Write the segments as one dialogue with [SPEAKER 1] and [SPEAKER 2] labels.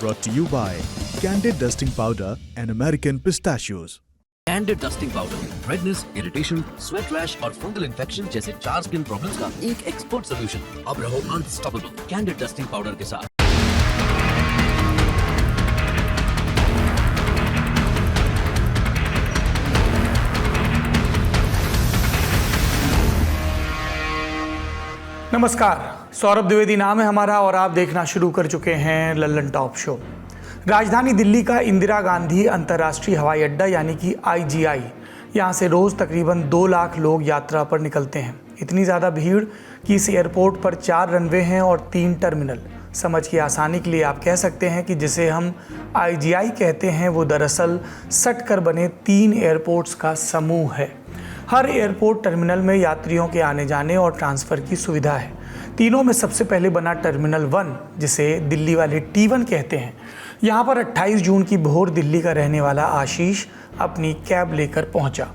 [SPEAKER 1] brought to you by Candid Dusting Powder and American Pistachios.
[SPEAKER 2] Candid dusting powder redness, irritation, sweat rash और fungal infection जैसे 4 skin problems का एक expert solution. अब रहो unstoppable candid dusting powder के साथ।
[SPEAKER 3] नमस्कार, सौरभ द्विवेदी नाम है हमारा और आप देखना शुरू कर चुके हैं लल्लन टॉप शो। राजधानी दिल्ली का इंदिरा गांधी अंतर्राष्ट्रीय हवाई अड्डा यानी कि IGI, यहाँ से रोज़ तकरीबन 2 लाख लोग यात्रा पर निकलते हैं। इतनी ज़्यादा भीड़ कि इस एयरपोर्ट पर 4 रनवे हैं और 3 टर्मिनल। समझ की आसानी के लिए आप कह सकते हैं कि जिसे हम IGI कहते हैं वो दरअसल सट कर बने 3 एयरपोर्ट्स का समूह है। हर एयरपोर्ट टर्मिनल में यात्रियों के आने जाने और ट्रांसफ़र की सुविधा है। तीनों में सबसे पहले बना टर्मिनल 1, जिसे दिल्ली वाले T1 कहते हैं। यहाँ पर 28 जून की भोर दिल्ली का रहने वाला आशीष अपनी कैब लेकर पहुँचा।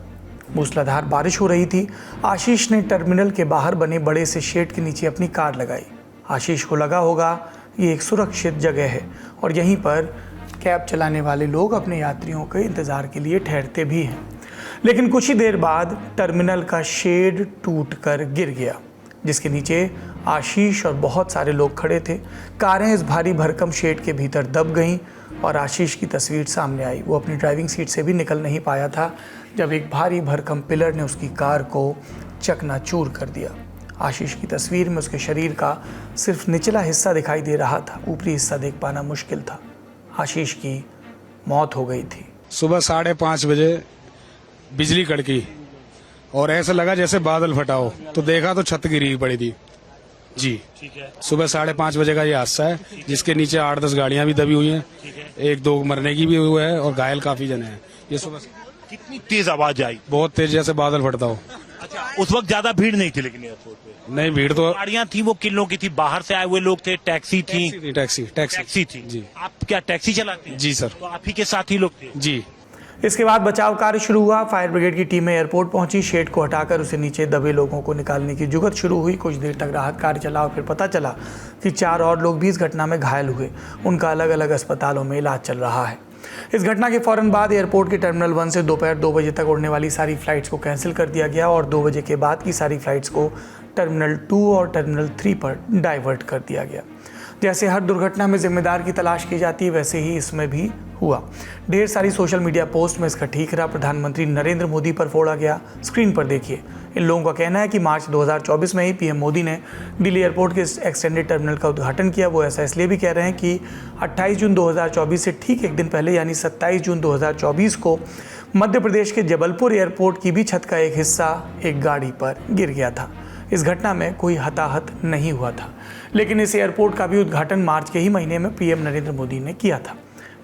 [SPEAKER 3] मूसलाधार बारिश हो रही थी। आशीष ने टर्मिनल के बाहर बने बड़े से शेड के नीचे अपनी कार लगाई। आशीष को लगा होगा ये एक सुरक्षित जगह है और यहीं पर कैब चलाने वाले लोग अपने यात्रियों के इंतज़ार के लिए ठहरते भी हैं। लेकिन कुछ ही देर बाद टर्मिनल का शेड टूटकर गिर गया, जिसके नीचे आशीष और बहुत सारे लोग खड़े थे। कारें इस भारी भरकम शेड के भीतर दब गईं और आशीष की तस्वीर सामने आई। वो अपनी ड्राइविंग सीट से भी निकल नहीं पाया था जब एक भारी भरकम पिलर ने उसकी कार को चकनाचूर कर दिया। आशीष की तस्वीर में उसके शरीर का सिर्फ निचला हिस्सा दिखाई दे रहा था, ऊपरी हिस्सा देख पाना मुश्किल था। आशीष की मौत हो गई थी।
[SPEAKER 4] सुबह 5:30 बजे बिजली कड़की और ऐसा लगा जैसे बादल फटा हो, तो देखा तो छत गिरी पड़ी थी जी।
[SPEAKER 5] ठीक है।
[SPEAKER 4] सुबह 5:30 बजे का ये हादसा है, जिसके नीचे 8-10 गाड़ियां भी दबी हुई हैं। 1-2 मरने की भी हुई है और घायल काफी जने हैं। ये सुबह
[SPEAKER 5] कितनी तेज आवाज आई?
[SPEAKER 4] बहुत तेज, जैसे बादल फटता हो।
[SPEAKER 5] अच्छा, उस वक्त ज्यादा भीड़ नहीं थी लेकिन एयरपोर्ट पे?
[SPEAKER 4] नहीं, भीड़ तो
[SPEAKER 5] गाड़ियां थी, वो किन लोगों की थी? बाहर से आए हुए लोग थे? टैक्सी थी?
[SPEAKER 4] टैक्सी
[SPEAKER 5] थी
[SPEAKER 4] जी।
[SPEAKER 5] आप क्या टैक्सी चलाते हैं?
[SPEAKER 4] जी सर।
[SPEAKER 5] तो आप ही के साथ ही लोग थे?
[SPEAKER 4] जी।
[SPEAKER 3] इसके बाद बचाव कार्य शुरू हुआ। फायर ब्रिगेड की टीमें एयरपोर्ट पहुंची। शेड को हटाकर उसे नीचे दबे लोगों को निकालने की जुगत शुरू हुई। कुछ देर तक राहत कार्य चला और फिर पता चला कि 4 और लोग भी इस घटना में घायल हुए। उनका अलग अलग अस्पतालों में इलाज चल रहा है। इस घटना के फौरन बाद एयरपोर्ट के टर्मिनल 1 से दोपहर 2 बजे तक उड़ने वाली सारी फ्लाइट्स को कैंसिल कर दिया गया और 2 बजे के बाद की सारी फ्लाइट्स को टर्मिनल 2 और टर्मिनल 3 पर डाइवर्ट कर दिया गया। जैसे हर दुर्घटना में जिम्मेदार की तलाश की जाती है, वैसे ही इसमें भी हुआ। ढेर सारी सोशल मीडिया पोस्ट में इसका ठीकरा प्रधानमंत्री नरेंद्र मोदी पर फोड़ा गया। स्क्रीन पर देखिए। इन लोगों का कहना है कि मार्च 2024 में ही PM मोदी ने दिल्ली एयरपोर्ट के एक्सटेंडेड टर्मिनल का उद्घाटन किया। वो ऐसा इसलिए भी कह रहे हैं कि 28 जून 2024 से ठीक एक दिन पहले यानी 27 जून 2024 को मध्य प्रदेश के जबलपुर एयरपोर्ट की भी छत का एक हिस्सा एक गाड़ी पर गिर गया था। इस घटना में कोई हताहत नहीं हुआ था, लेकिन इस एयरपोर्ट का भी उद्घाटन मार्च के ही महीने में PM नरेंद्र मोदी ने किया था।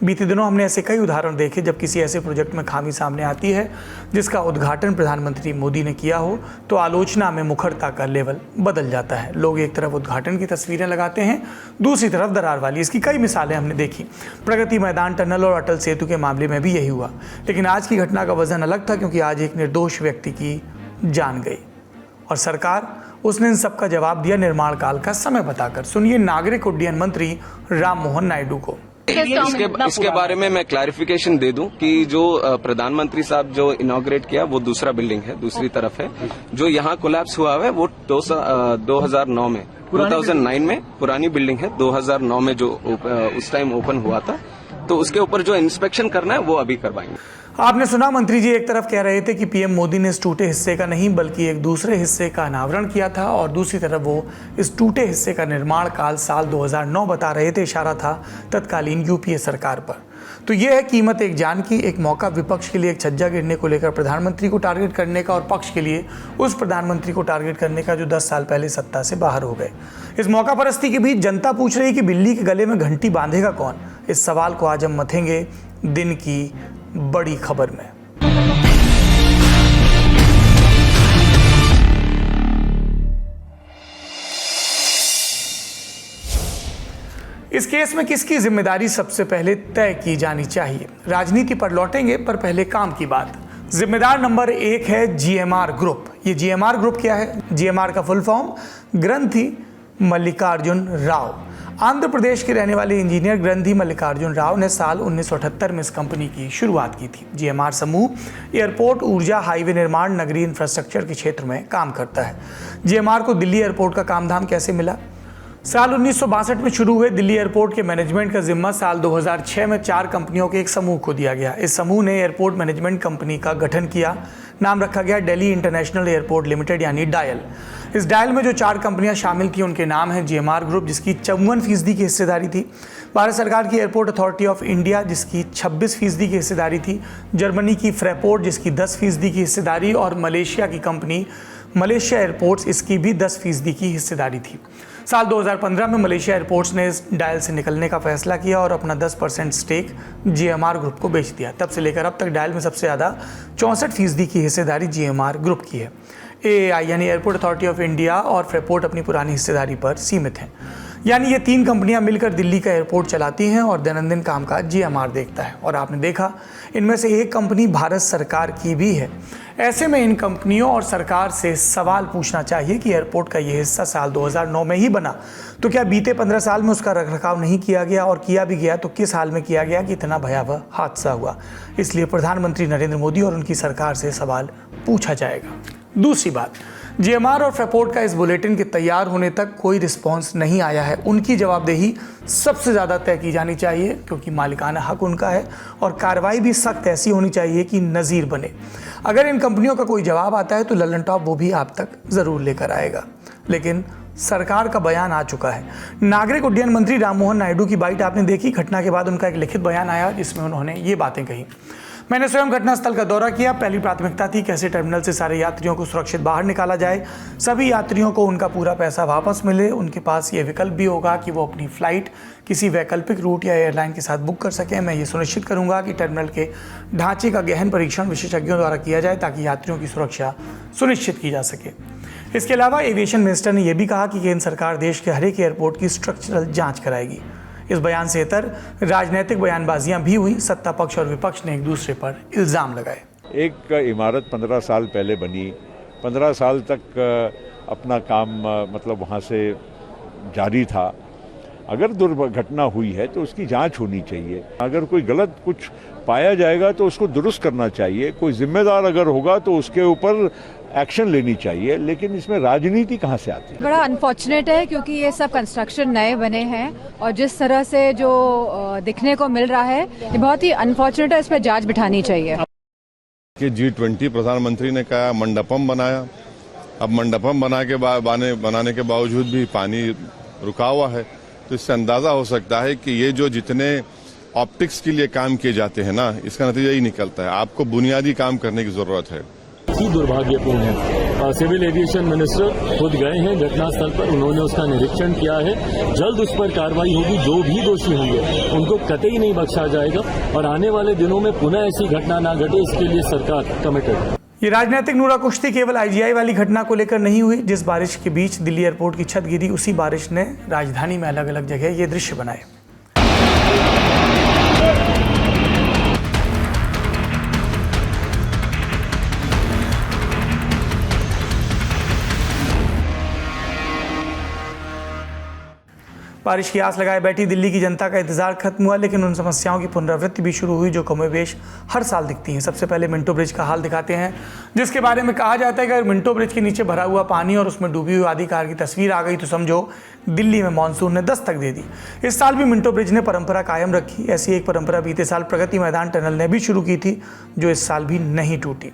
[SPEAKER 3] बीते दिनों हमने ऐसे कई उदाहरण देखे जब किसी ऐसे प्रोजेक्ट में खामी सामने आती है जिसका उद्घाटन प्रधानमंत्री मोदी ने किया हो, तो आलोचना में मुखरता का लेवल बदल जाता है। लोग एक तरफ उद्घाटन की तस्वीरें लगाते हैं, दूसरी तरफ दरार वाली। इसकी कई मिसालें हमने देखी। प्रगति मैदान टनल और अटल सेतु के मामले में भी यही हुआ। लेकिन आज की घटना का वजन अलग था, क्योंकि आज एक निर्दोष व्यक्ति की जान गई और सरकार उसने इन सब का जवाब दिया निर्माण काल का समय बताकर। सुनिए नागरिक उड्डयन मंत्री राम मोहन नायडू को।
[SPEAKER 6] इसके बारे में मैं क्लैरिफिकेशन दे दूं कि जो प्रधानमंत्री साहब जो इनॉग्रेट किया वो दूसरा बिल्डिंग है, दूसरी तरफ है। जो यहाँ कोलैप्स हुआ है वो 2009 में 2009 में पुरानी बिल्डिंग है। 2009 में जो उस टाइम ओपन हुआ था, तो उसके ऊपर जो इंस्पेक्शन करना है वो अभी करवाएंगे।
[SPEAKER 3] आपने सुना, मंत्री जी एक तरफ कह रहे थे कि PM मोदी ने इस टूटे हिस्से का नहीं बल्कि एक दूसरे हिस्से का अनावरण किया था और दूसरी तरफ वो इस टूटे हिस्से का निर्माण काल साल 2009 बता रहे थे। इशारा था तत्कालीन UPA सरकार पर। तो ये है कीमत एक जान की। एक मौका विपक्ष के लिए एक छज्जा गिरने को लेकर प्रधानमंत्री को टारगेट करने का और पक्ष के लिए उस प्रधानमंत्री को टारगेट करने का जो 10 साल पहले सत्ता से बाहर हो गए। इस मौका परस्ती के बीच जनता पूछ रही है कि बिल्ली के गले में घंटी बांधेगा कौन। इस सवाल को आज हम मथेंगे दिन की बड़ी खबर में। इस केस में किसकी जिम्मेदारी सबसे पहले तय की जानी चाहिए? राजनीति पर लौटेंगे, पर पहले काम की बात। जिम्मेदार नंबर 1 है GMR ग्रुप। ये GMR ग्रुप क्या है? GMR का फुल फॉर्म ग्रंथी मल्लिकार्जुन राव। आंध्र प्रदेश के रहने वाले इंजीनियर ग्रंथी मल्लिकार्जुन राव ने साल 1978 में इस कंपनी की शुरुआत की थी। जीएमआर समूह एयरपोर्ट, ऊर्जा, हाईवे निर्माण, नगरीय इंफ्रास्ट्रक्चर के क्षेत्र में काम करता है। जीएमआर को दिल्ली एयरपोर्ट का कामधाम कैसे मिला? साल 1962 में शुरू हुए दिल्ली एयरपोर्ट के मैनेजमेंट का जिम्मा साल 2006 में 4 कंपनियों के एक समूह को दिया गया। इस समूह ने एयरपोर्ट मैनेजमेंट कंपनी का गठन किया। नाम रखा गया दिल्ली इंटरनेशनल एयरपोर्ट लिमिटेड यानी डायल। इस डायल में जो 4 कंपनियां शामिल थी उनके नाम हैं जीएमआर ग्रुप, जिसकी 54% की हिस्सेदारी थी, भारत सरकार की एयरपोर्ट अथॉरिटी ऑफ इंडिया जिसकी 26% की हिस्सेदारी थी, जर्मनी की फ्रेपोर्ट जिसकी 10% की हिस्सेदारी और मलेशिया की कंपनी मलेशिया एयरपोर्ट्स, इसकी भी 10% की हिस्सेदारी थी। साल 2015 में मलेशिया एयरपोर्ट्स ने इस डायल से निकलने का फैसला किया और अपना 10% स्टेक जीएमआर ग्रुप को बेच दिया। तब से लेकर अब तक डायल में सबसे ज़्यादा 64% की हिस्सेदारी जीएमआर ग्रुप की है। एएआई यानी एयरपोर्ट अथॉरिटी ऑफ इंडिया और फ्रेपोर्ट अपनी पुरानी हिस्सेदारी पर सीमित हैं। यानी ये 3 कंपनियां मिलकर दिल्ली का एयरपोर्ट चलाती हैं और दैनंदिन कामकाज जीएमआर देखता है। और आपने देखा इनमें से एक कंपनी भारत सरकार की भी है। ऐसे में इन कंपनियों और सरकार से सवाल पूछना चाहिए कि एयरपोर्ट का ये हिस्सा साल 2009 में ही बना, तो क्या बीते 15 साल में उसका रखरखाव नहीं किया गया, और किया भी गया तो किस हाल में किया गया कि इतना भयावह हादसा हुआ? इसलिए प्रधानमंत्री नरेंद्र मोदी और उनकी सरकार से सवाल पूछा जाएगा। दूसरी बात, जीएमआर और फ्रेपोर्ट का इस बुलेटिन के तैयार होने तक कोई रिस्पॉन्स नहीं आया है। उनकी जवाबदेही सबसे ज़्यादा तय की जानी चाहिए, क्योंकि मालिकाना हक उनका है, और कार्रवाई भी सख्त ऐसी होनी चाहिए कि नज़ीर बने। अगर इन कंपनियों का कोई जवाब आता है तो लल्लन टॉप वो भी आप तक ज़रूर लेकर आएगा। लेकिन सरकार का बयान आ चुका है। नागरिक उड्डयन मंत्री राममोहन नायडू की बाइट आपने देखी। घटना के बाद उनका एक लिखित बयान आया जिसमें उन्होंने ये बातें कही। मैंने स्वयं घटनास्थल का दौरा किया। पहली प्राथमिकता थी कैसे टर्मिनल से सारे यात्रियों को सुरक्षित बाहर निकाला जाए, सभी यात्रियों को उनका पूरा पैसा वापस मिले, उनके पास ये विकल्प भी होगा कि वो अपनी फ़्लाइट किसी वैकल्पिक रूट या एयरलाइन के साथ बुक कर सकें। मैं ये सुनिश्चित करूंगा कि टर्मिनल के ढांचे का गहन परीक्षण विशेषज्ञों द्वारा किया जाए ताकि यात्रियों की सुरक्षा सुनिश्चित की जा सके। इसके अलावा एविएशन मिनिस्टर ने यह भी कहा कि केंद्र सरकार देश के हर एक एयरपोर्ट की स्ट्रक्चरल जाँच कराएगी। इस बयान से इतर राजनीतिक बयानबाजियां भी हुई। सत्ता पक्ष और विपक्ष ने एक दूसरे पर इल्ज़ाम लगाए।
[SPEAKER 7] एक इमारत 15 साल पहले बनी, 15 साल तक अपना काम मतलब वहाँ से जारी था। अगर दुर्घटना हुई है तो उसकी जांच होनी चाहिए। अगर कोई गलत कुछ पाया जाएगा तो उसको दुरुस्त करना चाहिए। कोई जिम्मेदार अगर होगा तो उसके ऊपर एक्शन लेनी चाहिए। लेकिन इसमें राजनीति कहाँ से आती है?
[SPEAKER 8] बड़ा अनफॉर्चुनेट है क्योंकि ये सब कंस्ट्रक्शन नए बने हैं और जिस तरह से जो दिखने को मिल रहा है ये बहुत ही अनफॉर्चुनेट है। इस पर जांच बिठानी चाहिए।
[SPEAKER 9] कि G20 प्रधानमंत्री ने कहा मंडपम बनाया। अब मंडपम बनाने के बावजूद भी पानी रुका हुआ है, तो इससे अंदाजा हो सकता है कि ये जो जितने ऑप्टिक्स के लिए काम किए जाते हैं ना, इसका नतीजा ही निकलता है। आपको बुनियादी काम करने की जरूरत है।
[SPEAKER 10] ही दुर्भाग्यपूर्ण है। सिविल एविएशन मिनिस्टर खुद गए हैं घटनास्थल पर, उन्होंने उसका निरीक्षण किया है। जल्द उस पर कार्रवाई होगी। जो भी दोषी होंगे उनको कतई नहीं बख्शा जाएगा और आने वाले दिनों में पुनः ऐसी घटना ना घटे, इसके लिए सरकार कमिटेड है।
[SPEAKER 3] ये राजनीतिक नूरा कुश्ती केवल आईजीआई वाली घटना को लेकर नहीं हुई। जिस बारिश के बीच दिल्ली एयरपोर्ट की छत गिरी, उसी बारिश ने राजधानी में अलग अलग जगह ये दृश्य बनाए। बारिश की आस लगाए बैठी दिल्ली की जनता का इंतजार खत्म हुआ, लेकिन उन समस्याओं की पुनरावृत्ति भी शुरू हुई जो कमोबेश हर साल दिखती हैं। सबसे पहले मिंटो ब्रिज का हाल दिखाते हैं, जिसके बारे में कहा जाता है कि अगर मिंटो ब्रिज के नीचे भरा हुआ पानी और उसमें डूबी हुई आधी कार की तस्वीर आ गई तो समझो दिल्ली में मानसून ने दस्तक दे दी। इस साल भी मिंटो ब्रिज ने परंपरा कायम रखी। ऐसी एक परंपरा बीते साल प्रगति मैदान टनल ने भी शुरू की थी, जो इस साल भी नहीं टूटी।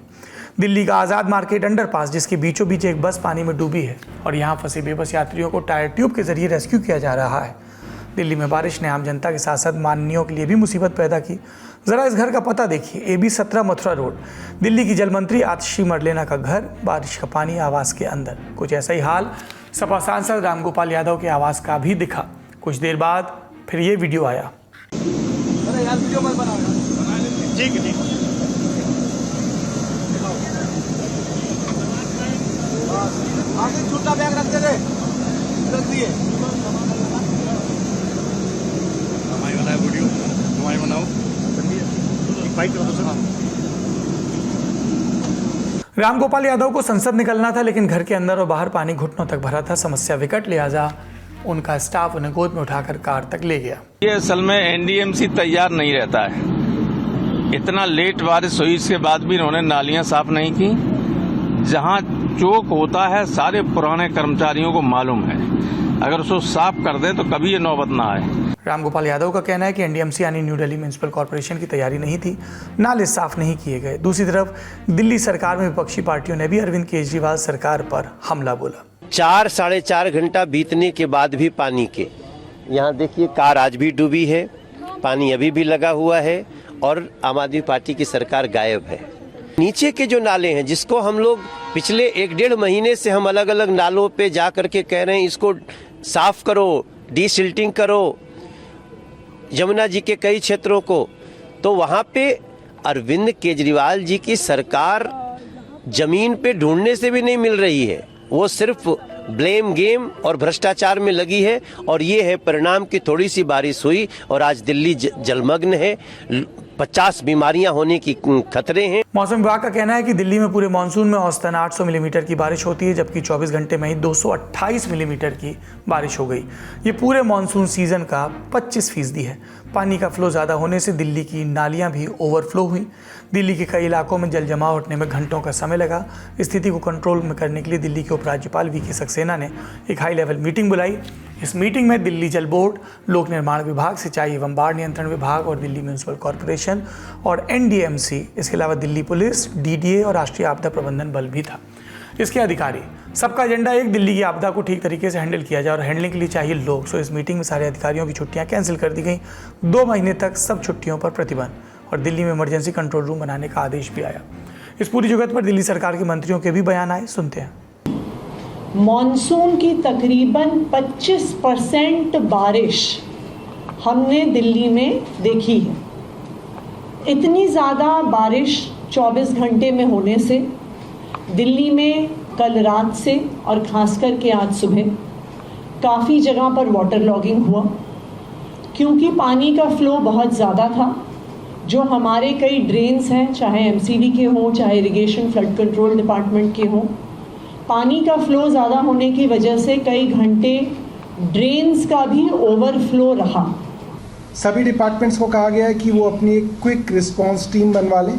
[SPEAKER 3] दिल्ली का आज़ाद मार्केट अंडरपास, जिसके बीचों बीच एक बस पानी में डूबी है और यहाँ फंसे बेबस यात्रियों को टायर ट्यूब के जरिए रेस्क्यू किया जा रहा है। दिल्ली में बारिश ने आम जनता के साथ साथ माननीयों के लिए भी मुसीबत पैदा की। ज़रा इस घर का पता देखिए, AB 17 मथुरा रोड, दिल्ली की जल मंत्री आतिशी मरलेना का घर, बारिश का पानी आवास के अंदर। कुछ ऐसा ही हाल सपा सांसद रामगोपाल यादव के आवास का भी दिखा। कुछ देर बाद फिर ये वीडियो आया।
[SPEAKER 11] छोटा बैग रख दे, रख दिए।
[SPEAKER 3] रामगोपाल यादव को संसद निकलना था, लेकिन घर के अंदर और बाहर पानी घुटनों तक भरा था। समस्या विकट, लिहाजा उनका स्टाफ उन्हें गोद में उठाकर कार तक ले गया।
[SPEAKER 12] ये असल में एनडीएमसी तैयार नहीं रहता है। इतना लेट बारिश हुई, इसके बाद भी इन्होंने नालियां साफ नहीं की। जहां चौक होता है सारे पुराने कर्मचारियों को मालूम है, अगर उसको साफ कर दें तो कभी ये नौबत ना आए।
[SPEAKER 3] रामगोपाल यादव का कहना है कि एनडीएमसी यानी न्यू दिल्ली म्युनिसिपल कॉर्पोरेशन की तैयारी नहीं थी, नाले साफ नहीं किए गए। दूसरी तरफ दिल्ली सरकार में विपक्षी पार्टियों ने भी अरविंद केजरीवाल सरकार पर हमला बोला।
[SPEAKER 13] 4-4.5 घंटा बीतने के बाद भी पानी के, यहाँ देखिए कार आज भी डूबी है, पानी अभी भी लगा हुआ है और आम आदमी पार्टी की सरकार गायब है। नीचे के जो नाले हैं जिसको हम लोग पिछले 1-1.5 महीने से हम अलग अलग नालों पे जा करके कह रहे हैं इसको साफ करो, डीसिल्टिंग करो, यमुना जी के कई क्षेत्रों को, तो वहाँ पे अरविंद केजरीवाल जी की सरकार जमीन पे ढूंढने से भी नहीं मिल रही है। वो सिर्फ ब्लेम गेम और भ्रष्टाचार में लगी है और ये है परिणाम कि थोड़ी सी बारिश हुई और आज दिल्ली जलमग्न है, 50 बीमारियां होने की खतरे हैं।
[SPEAKER 3] मौसम विभाग का कहना है कि दिल्ली में पूरे मानसून में औसतन 800 मिलीमीटर की बारिश होती है, जबकि 24 घंटे में ही 228 मिलीमीटर की बारिश हो गई। ये पूरे मानसून सीजन का 25% है। पानी का फ्लो ज़्यादा होने से दिल्ली की नालियां भी ओवरफ्लो हुई। दिल्ली के कई इलाकों में जल जमाव हटने में घंटों का समय लगा। स्थिति को कंट्रोल में करने के लिए दिल्ली के उपराज्यपाल वीके सक्सेना ने एक हाई लेवल मीटिंग बुलाई। इस मीटिंग में दिल्ली जल बोर्ड, लोक निर्माण विभाग, सिंचाई एवं बाढ़ नियंत्रण विभाग और दिल्ली म्युनिसिपल कॉर्पोरेशन और एनडीएमसी, इसके अलावा दिल्ली पुलिस, डीडीए और राष्ट्रीय आपदा प्रबंधन बल भी था। इसके अधिकारी, सबका एजेंडा एक, दिल्ली की आपदा को ठीक तरीके से हैंडल किया जाए और हैंडलिंग के लिए चाहिए लोग। सो इस मीटिंग में सारे अधिकारियों की छुट्टियां कैंसिल कर दी गई। 2 महीने तक सब छुट्टियों पर प्रतिबंध और दिल्ली में इमरजेंसी कंट्रोल रूम बनाने का आदेश भी आया। इस पूरी जगत पर दिल्ली सरकार के मंत्रियों के भी बयान आए, सुनते हैं।
[SPEAKER 14] मॉनसून की तकरीबन 25% बारिश हमने दिल्ली में देखी है। इतनी ज़्यादा बारिश 24 घंटे में होने से दिल्ली में कल रात से और ख़ास करके आज सुबह काफ़ी जगह पर वाटर लॉगिंग हुआ, क्योंकि पानी का फ़्लो बहुत ज़्यादा था। जो हमारे कई ड्रेन्स हैं, चाहे एमसीडी के हों, चाहे इरिगेशन फ्लड कंट्रोल डिपार्टमेंट के हों, पानी का फ़्लो ज़्यादा होने की वजह से कई घंटे ड्रेन्स का भी ओवरफ्लो रहा।
[SPEAKER 15] सभी डिपार्टमेंट्स को कहा गया है कि वो अपनी एक क्विक रिस्पांस टीम बनवा लें,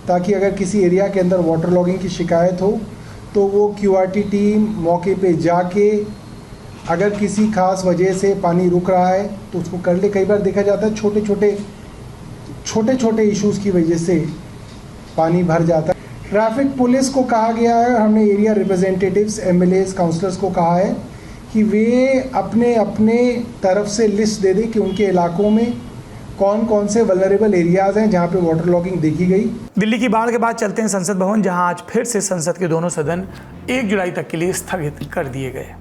[SPEAKER 15] ताकि अगर किसी एरिया के अंदर वाटर लॉगिंग की शिकायत हो तो वो क्यूआरटी टीम मौके पे जाके अगर किसी खास वजह से पानी रुक रहा है तो उसको कर ले। कई बार देखा जाता है छोटे छोटे इश्यूज़ की वजह से पानी भर जाता है। ट्रैफिक पुलिस को कहा गया है, हमने एरिया रिप्रेजेंटेटिव्स, एमएलएस, काउंसलर्स को कहा है कि वे अपने अपने तरफ से लिस्ट दे दें कि उनके इलाकों में कौन कौन से वल्नरेबल एरियाज हैं जहां पे वाटर लॉगिंग देखी गई।
[SPEAKER 3] दिल्ली की बाढ़ के बाद चलते हैं संसद भवन, जहां आज फिर से संसद के दोनों सदन 1 जुलाई तक के लिए स्थगित कर दिए गए।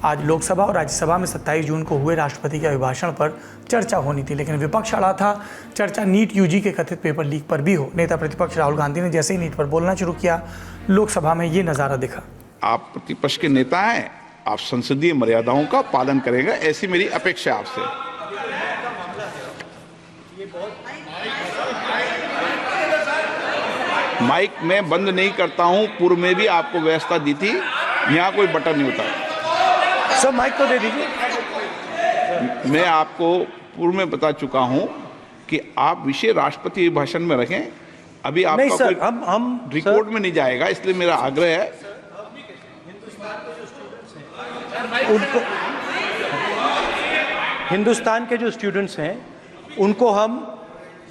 [SPEAKER 3] आज लोकसभा और राज्यसभा में 27 जून को हुए राष्ट्रपति के अभिभाषण पर चर्चा होनी थी, लेकिन विपक्ष अड़ा था। चर्चा नीट यूजी के कथित पेपर लीक पर भी हो। नेता प्रतिपक्ष राहुल गांधी ने जैसे ही नीट पर बोलना शुरू किया, लोकसभा में ये नज़ारा दिखा।
[SPEAKER 16] आप प्रतिपक्ष के नेता हैं, आप संसदीय मर्यादाओं का पालन करेंगे, ऐसी मेरी अपेक्षा आपसे। माइक मैं बंद नहीं करता हूं, पूर्व में भी आपको व्यवस्था दी थी, यहाँ कोई बटन नहीं होता।
[SPEAKER 3] सब माइक तो दे दीजिए।
[SPEAKER 16] मैं आपको पूर्व में बता चुका हूं कि आप विषय राष्ट्रपति भाषण में रखें। अभी आपका
[SPEAKER 17] नहीं सर,
[SPEAKER 16] कोई
[SPEAKER 17] हम
[SPEAKER 16] रिकॉर्ड में नहीं जाएगा, इसलिए मेरा आग्रह है
[SPEAKER 17] उनको, हिंदुस्तान के जो स्टूडेंट्स हैं उनको हम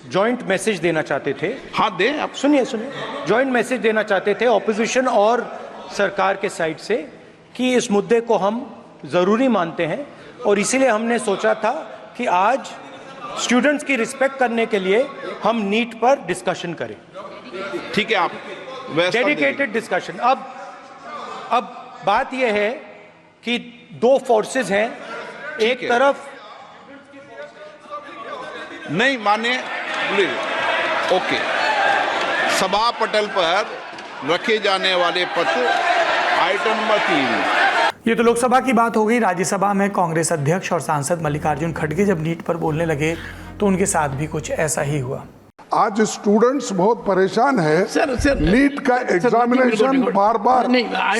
[SPEAKER 17] जॉइंट मैसेज देना चाहते थे।
[SPEAKER 16] हाँ दें आप।
[SPEAKER 17] सुनिए जॉइंट मैसेज देना चाहते थे ऑपोजिशन और सरकार के साइड से कि इस मुद्दे को हम ज़रूरी मानते हैं और इसीलिए हमने सोचा था कि आज स्टूडेंट्स की रिस्पेक्ट करने के लिए हम नीट पर डिस्कशन करें।
[SPEAKER 16] ठीक है, आप
[SPEAKER 17] डेडिकेटेड डिस्कशन। अब बात यह है कि 2 फोर्सेस हैं, एक तरफ
[SPEAKER 16] नहीं माने, ओके, सभा पटल पर रखे जाने वाले पत्र आइटम नंबर 3।
[SPEAKER 3] ये तो लोकसभा की बात हो गई। राज्यसभा में कांग्रेस अध्यक्ष और सांसद मल्लिकार्जुन खड़गे जब नीट पर बोलने लगे तो उनके साथ भी कुछ ऐसा ही हुआ।
[SPEAKER 18] आज स्टूडेंट्स बहुत परेशान है। नीट का एग्जामिनेशन बार बार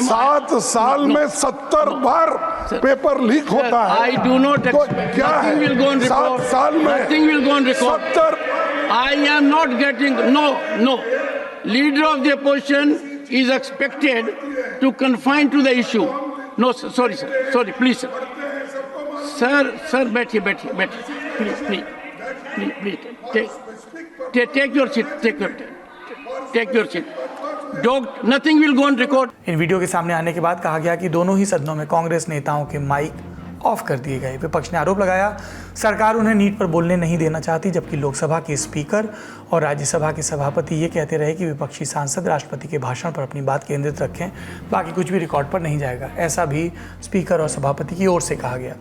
[SPEAKER 18] 7 साल में 70 बार पेपर लीक होता है।
[SPEAKER 19] I do not
[SPEAKER 18] तो क्या है 7 साल में 70?
[SPEAKER 19] I am not getting no. Leader of the opposition is expected to confine to the issue. No, sir, sorry, sir. Sorry, please, sir. Sir, बैठिए. Please. Take your seat. Take your seat. Nothing will go on record.
[SPEAKER 3] In video के सामने आने के बाद कहा गया कि दोनों ही सदनों में कांग्रेस नेताओं के माइक ऑफ कर दिए गए। विपक्ष ने आरोप लगाया सरकार उन्हें नीट पर बोलने नहीं देना चाहती, जबकि लोकसभा के स्पीकर और राज्यसभा के सभापति ये कहते रहे कि विपक्षी सांसद राष्ट्रपति के भाषण पर अपनी बात केंद्रित रखें, बाकी कुछ भी रिकॉर्ड पर नहीं जाएगा। ऐसा भी स्पीकर और सभापति की ओर से कहा गया।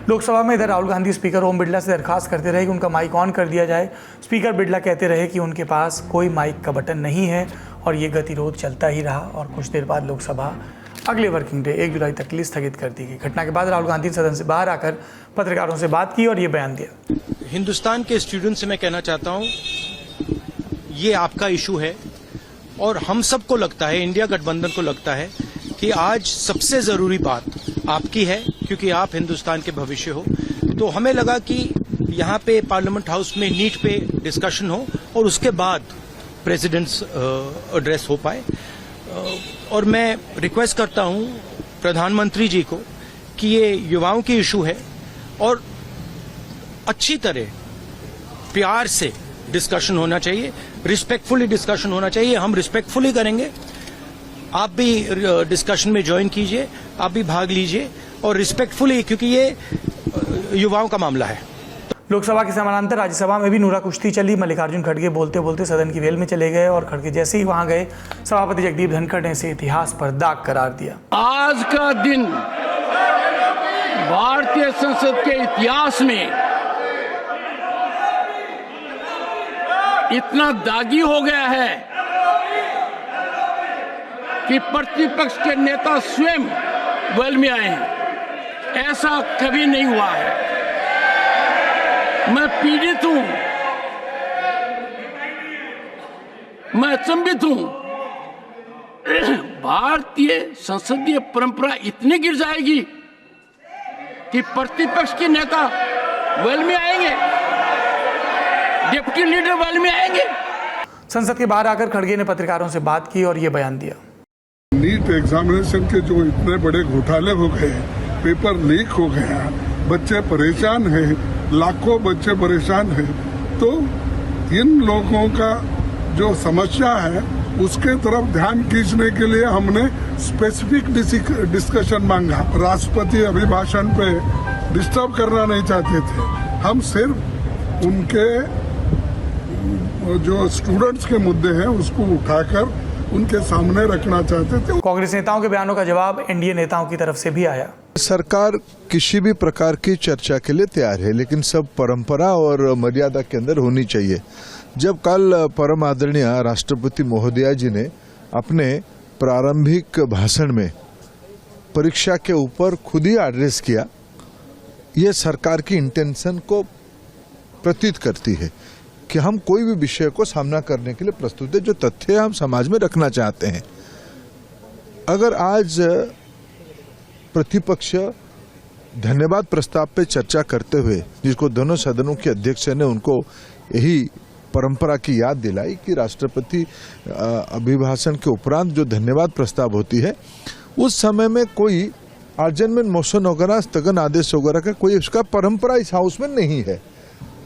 [SPEAKER 3] लोकसभा में इधर राहुल गांधी स्पीकर ओम बिरला से दरखास्त करते रहे कि उनका माइक ऑन कर दिया जाए। स्पीकर बिरला कहते रहे कि उनके पास कोई माइक का बटन नहीं है और ये गतिरोध चलता ही रहा और कुछ देर बाद लोकसभा अगले वर्किंग डे 1 जुलाई तक के लिए स्थगित कर दी गई। घटना के बाद राहुल गांधी ने सदन से बाहर आकर पत्रकारों से बात की और ये बयान दिया।
[SPEAKER 17] हिंदुस्तान के स्टूडेंट से मैं कहना चाहता हूं, ये आपका इशू है और हम सबको लगता है, इंडिया गठबंधन को लगता है कि आज सबसे जरूरी बात आपकी है, क्योंकि आप हिंदुस्तान के भविष्य हो। तो हमें लगा कि यहाँ पे पार्लियामेंट हाउस में नीट पे डिस्कशन हो और उसके बाद प्रेसिडेंट्स एड्रेस हो पाए। और मैं रिक्वेस्ट करता हूं प्रधानमंत्री जी को कि ये युवाओं की इशू है और अच्छी तरह प्यार से डिस्कशन होना चाहिए, रिस्पेक्टफुली डिस्कशन होना चाहिए। हम रिस्पेक्टफुली करेंगे, आप भी डिस्कशन में ज्वाइन कीजिए, आप भी भाग लीजिए और रिस्पेक्टफुली, क्योंकि ये युवाओं का मामला है।
[SPEAKER 3] लोकसभा के समानांतर राज्यसभा में भी नूरा कुश्ती चली। मल्लिकार्जुन खड़गे बोलते बोलते सदन की वेल में चले गए और खड़गे जैसे ही वहां गए, सभापति जगदीप धनखड़ ने इसे इतिहास पर दाग करार दिया।
[SPEAKER 19] आज का दिन भारतीय संसद के इतिहास में इतना दागी हो गया है कि प्रतिपक्ष के नेता स्वयं वेल में आए हैं। ऐसा कभी नहीं हुआ है। मैं पीड़ित हूं, मैं अचंभित हूं। भारतीय संसदीय परंपरा इतनी गिर जाएगी कि प्रतिपक्ष के नेता वेल में आएंगे, डिप्टी लीडर वेल में आएंगे।
[SPEAKER 3] संसद के बाहर आकर खड़गे ने पत्रकारों से बात की और ये बयान दिया।
[SPEAKER 18] नीट एग्जामिनेशन के जो इतने बड़े घोटाले हो गए, पेपर लीक हो गया, बच्चे परेशान हैं, लाखों बच्चे परेशान हैं, तो इन लोगों का जो समस्या है उसके तरफ ध्यान खींचने के लिए हमने स्पेसिफिक डिस्कशन मांगा। राष्ट्रपति अभिभाषण पे डिस्टर्ब करना नहीं चाहते थे, हम सिर्फ उनके जो स्टूडेंट्स के मुद्दे हैं उसको उठाकर उनके सामने रखना चाहते थे।
[SPEAKER 3] कांग्रेस नेताओं के बयानों का जवाब एनडीए नेताओं की तरफ से भी आया।
[SPEAKER 20] सरकार किसी भी प्रकार की चर्चा के लिए तैयार है, लेकिन सब परंपरा और मर्यादा के अंदर होनी चाहिए। जब कल परम आदरणीय राष्ट्रपति महोदया जी ने अपने प्रारंभिक भाषण में परीक्षा के ऊपर खुद ही एड्रेस किया, ये सरकार की इंटेंशन को प्रतीत करती है कि हम कोई भी विषय को सामना करने के लिए प्रस्तुत है, जो तथ्य हम समाज में रखना चाहते हैं। अगर आज प्रतिपक्ष धन्यवाद प्रस्ताव पे चर्चा करते हुए, जिसको दोनों सदनों के अध्यक्ष ने उनको यही परंपरा की याद दिलाई कि राष्ट्रपति अभिभाषण के उपरांत जो धन्यवाद प्रस्ताव होती है, उस समय में कोई अर्जेंटमेंट मोशन वगैरह, स्थगन आदेश वगैरह का कोई उसका परंपरा इस हाउस में नहीं है।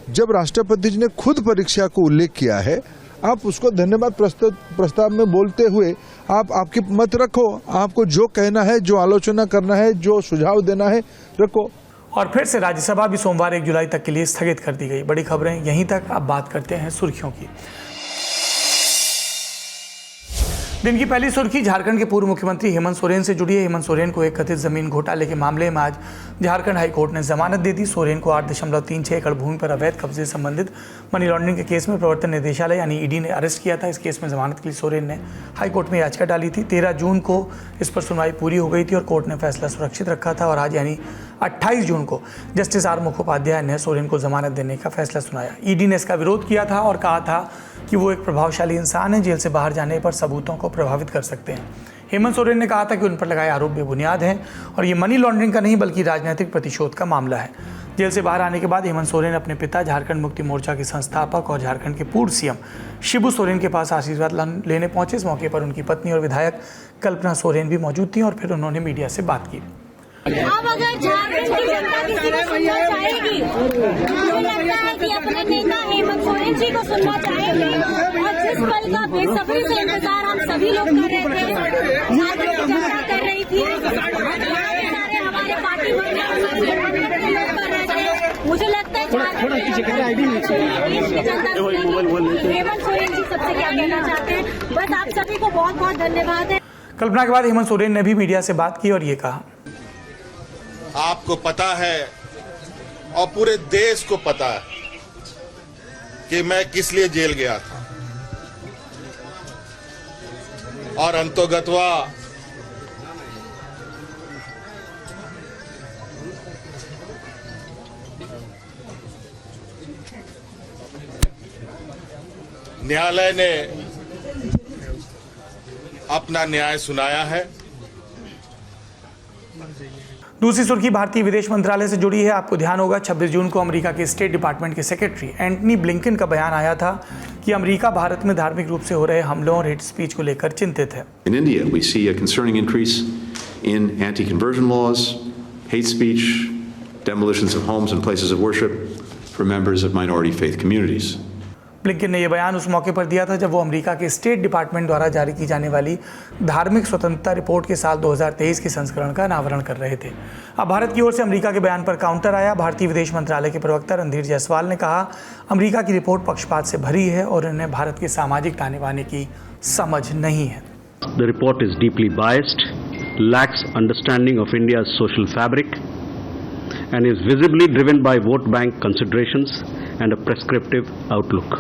[SPEAKER 20] जब राष्ट्रपति जी ने खुद परीक्षा को उल्लेख किया है, आप उसको धन्यवाद प्रस्ताव में बोलते हुए आप आपकी मत रखो, आपको जो कहना है, जो आलोचना करना है, जो सुझाव देना है रखो।
[SPEAKER 3] और फिर से राज्यसभा भी सोमवार 1 जुलाई तक के लिए स्थगित कर दी गई। बड़ी खबरें यहीं तक। अब बात करते हैं सुर्खियों की। दिन की पहली सुर्खी झारखंड के पूर्व मुख्यमंत्री हेमंत सोरेन से जुड़ी है। हेमंत सोरेन को एक कथित जमीन घोटाले के मामले में आज झारखंड हाईकोर्ट ने जमानत दे दी। सोरेन को 8.36 एकड़ भूमि पर अवैध कब्जे से संबंधित मनी लॉन्ड्रिंग के केस में प्रवर्तन निदेशालय यानी ईडी ने अरेस्ट किया था। इस केस में जमानत के लिए सोरेन ने हाईकोर्ट में याचिका डाली थी। 13 जून को इस पर सुनवाई पूरी हो गई थी और कोर्ट ने फैसला सुरक्षित रखा था और आज यानी 28 जून को जस्टिस आर मुखोपाध्याय ने सोरेन को जमानत देने का फैसला सुनाया। ईडी ने इसका विरोध किया था और कहा था कि वो एक प्रभावशाली इंसान है, जेल से बाहर जाने पर सबूतों को प्रभावित कर सकते हैं। हेमंत सोरेन ने कहा था कि उन पर लगाए आरोप बेबुनियाद हैं और ये मनी लॉन्ड्रिंग का नहीं बल्कि राजनीतिक प्रतिशोध का मामला है। जेल से बाहर आने के बाद हेमंत सोरेन अपने पिता झारखंड मुक्ति मोर्चा के संस्थापक और झारखंड के पूर्व सीएम शिबू सोरेन के पास आशीर्वाद लेने पहुंचे। इस मौके पर उनकी पत्नी और विधायक कल्पना सोरेन भी मौजूद थी और फिर उन्होंने मीडिया से बात की।
[SPEAKER 21] अब अगर झारखंड की जनता किसी को सुनना चाहेगी, मुझे लगता है कि अपने नेता हेमंत सोरेन जी को सुनना चाहेगी। और जिस पल का बेसब्री से इंतजार हम सभी लोग कर रहे थे, झारखंड की जनता कर रही थी, सारे हमारे पार्टी लोग कर रहे थे। मुझे लगता है झारखंड की जनता हेमंत सोरेन जी सबसे क्या कहना चाहते हैं। बस आप सभी को बहुत बहुत धन्यवाद है।
[SPEAKER 3] कल्पना के बाद हेमंत सोरेन ने भी मीडिया से बात की और ये कहा,
[SPEAKER 22] आपको पता है और पूरे देश को पता है कि मैं किस लिए जेल गया था और अंतोगत्वा न्यायालय ने अपना न्याय सुनाया है।
[SPEAKER 3] दूसरी सुर्खी भारतीय विदेश मंत्रालय से जुड़ी है। आपको ध्यान होगा 26 जून को अमेरिका के स्टेट डिपार्टमेंट के सेक्रेटरी एंटनी ब्लिंकन का बयान आया था कि अमेरिका भारत में धार्मिक रूप से हो रहे हमलों और हेट स्पीच को लेकर चिंतित है।
[SPEAKER 23] In India, we see a concerning increase in anti-conversion laws, hate speech, demolitions of homes and places of worship for members of minority faith communities.
[SPEAKER 3] Blinken ने यह बयान उस मौके पर दिया था जब वो अमेरिका के स्टेट डिपार्टमेंट द्वारा जारी की जाने वाली धार्मिक स्वतंत्रता रिपोर्ट के साल 2023 के संस्करण का अनावरण कर रहे थे। अब भारत की ओर से अमेरिका के बयान पर काउंटर आया। भारतीय विदेश मंत्रालय के प्रवक्ता रणधीर जायसवाल ने कहा, अमेरिका की रिपोर्ट पक्षपात से भरी है और इन्हें भारत के सामाजिक ताने बाने की समझ नहीं है।
[SPEAKER 24] The report is deeply biased, lacks understanding of India's social fabric and is visibly driven by vote bank considerations and a prescriptive outlook.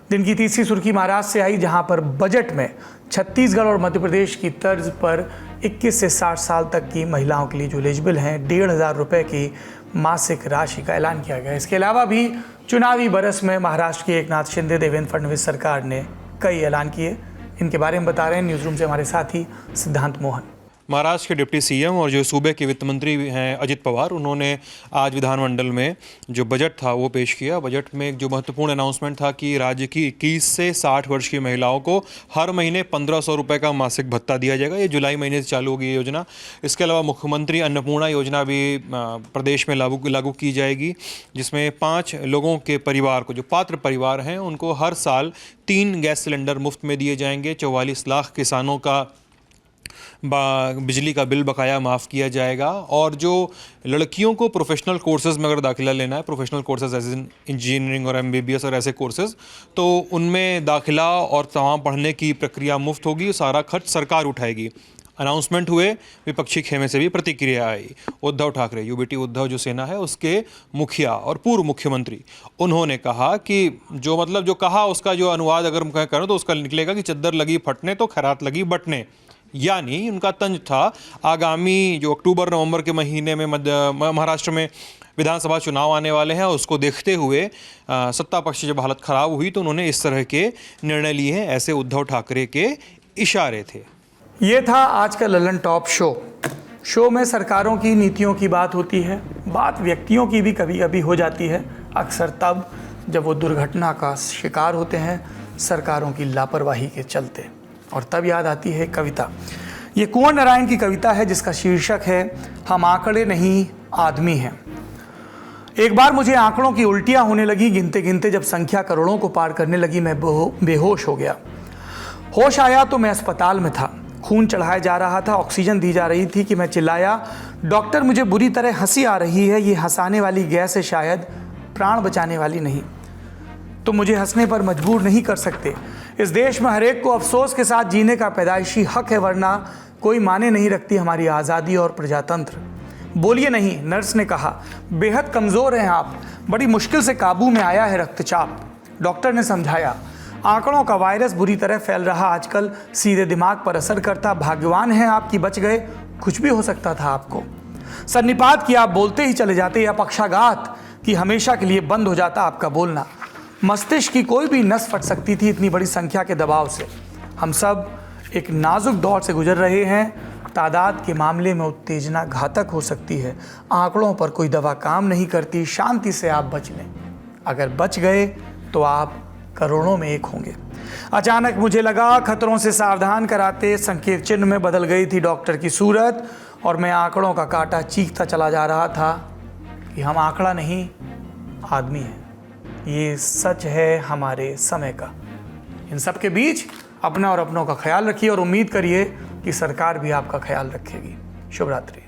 [SPEAKER 3] दिन की तीसरी सुर्खी महाराष्ट्र से आई, जहां पर बजट में छत्तीसगढ़ और मध्य प्रदेश की तर्ज पर 21 से 60 साल तक की महिलाओं के लिए जो एलिजिबल हैं 1,500 रुपये की मासिक राशि का ऐलान किया गया। इसके अलावा भी चुनावी बरस में महाराष्ट्र की एकनाथ शिंदे देवेंद्र फडणवीस सरकार ने कई ऐलान किए। इनके बारे में बता रहे हैं न्यूज़ रूम से हमारे साथी सिद्धांत मोहन।
[SPEAKER 25] महाराष्ट्र के डिप्टी सीएम और जो सूबे के वित्त मंत्री हैं अजित पवार, उन्होंने आज विधानमंडल में जो बजट था वो पेश किया। बजट में एक जो महत्वपूर्ण अनाउंसमेंट था कि राज्य की 21 से 60 वर्ष की महिलाओं को हर महीने 1,500 रुपये का मासिक भत्ता दिया जाएगा। ये जुलाई महीने से चालू होगी ये योजना। इसके अलावा मुख्यमंत्री अन्नपूर्णा योजना भी प्रदेश में लागू की जाएगी, जिसमें 5 लोगों के परिवार को, जो पात्र परिवार हैं, उनको हर साल 3 गैस सिलेंडर मुफ्त में दिए जाएंगे। 44 लाख किसानों का बिजली का बिल बकाया माफ़ किया जाएगा। और जो लड़कियों को प्रोफेशनल कोर्सेज़ में अगर दाखिला लेना है, professional courses as in engineering और MBBS और ऐसे कोर्सेज़, तो उनमें दाखिला और तमाम पढ़ने की प्रक्रिया मुफ्त होगी। सारा खर्च सरकार उठाएगी। अनाउंसमेंट हुए, विपक्षी खेमे से भी प्रतिक्रिया आई। उद्धव ठाकरे, यूबीटी उद्धव जो सेना है उसके मुखिया और पूर्व मुख्यमंत्री, उन्होंने कहा कि जो कहा उसका जो अनुवाद अगर मैं करूँ तो उसका निकलेगा कि चद्दर लगी फटने तो खैरात लगी बटने। यानी उनका तंज था आगामी जो अक्टूबर नवंबर के महीने में महाराष्ट्र में विधानसभा चुनाव आने वाले हैं, उसको देखते हुए सत्ता पक्ष की जब हालत ख़राब हुई तो उन्होंने इस तरह के निर्णय लिए हैं। ऐसे उद्धव ठाकरे के इशारे थे।
[SPEAKER 3] ये था आज का ललन टॉप शो में सरकारों की नीतियों की बात होती है, बात व्यक्तियों की भी कभी कभी हो जाती है, अक्सर तब जब वो दुर्घटना का शिकार होते हैं सरकारों की लापरवाही के चलते। और तब याद आती है कविता। ये कुंवर नारायण की कविता है जिसका शीर्षक है हम आंकड़े नहीं आदमी हैं। एक बार मुझे आंकड़ों की उल्टियां होने लगी, गिनते गिनते जब संख्या करोड़ों को पार करने लगी मैं बेहोश हो गया। होश आया तो मैं अस्पताल में था, खून चढ़ाया जा रहा था, ऑक्सीजन दी जा रही थी कि मैं चिल्लाया, डॉक्टर मुझे बुरी तरह हंसी आ रही है, ये हंसाने वाली गैस है, शायद प्राण बचाने वाली नहीं। तो मुझे हंसने पर मजबूर नहीं कर सकते। इस देश में हर एक को अफसोस के साथ जीने का पैदाइशी हक है, वरना कोई माने नहीं रखती हमारी आज़ादी और प्रजातंत्र। बोलिए नहीं, नर्स ने कहा, बेहद कमज़ोर हैं आप, बड़ी मुश्किल से काबू में आया है रक्तचाप। डॉक्टर ने समझाया, आंकड़ों का वायरस बुरी तरह फैल रहा आजकल, सीधे दिमाग पर असर करता, भाग्यवान हैं आप कि बच गए, कुछ भी हो सकता था आपको। सन्निपात कि आप बोलते ही चले जाते, या पक्षाघात कि हमेशा के लिए बंद हो जाता आपका बोलना। मस्तिष्क की कोई भी नस फट सकती थी इतनी बड़ी संख्या के दबाव से। हम सब एक नाजुक दौर से गुजर रहे हैं। तादाद के मामले में उत्तेजना घातक हो सकती है। आंकड़ों पर कोई दवा काम नहीं करती। शांति से आप बच लें। अगर बच गए तो आप करोड़ों में एक होंगे। अचानक मुझे लगा खतरों से सावधान कराते संकेत चिन्ह में बदल गई थी डॉक्टर की सूरत और मैं आंकड़ों का कांटा चीखता चला जा रहा था कि हम आंकड़ा नहीं, आदमी हैं। ये सच है हमारे समय का। इन सब के बीच अपना और अपनों का ख्याल रखिए और उम्मीद करिए कि सरकार भी आपका ख्याल रखेगी। शुभ रात्रि।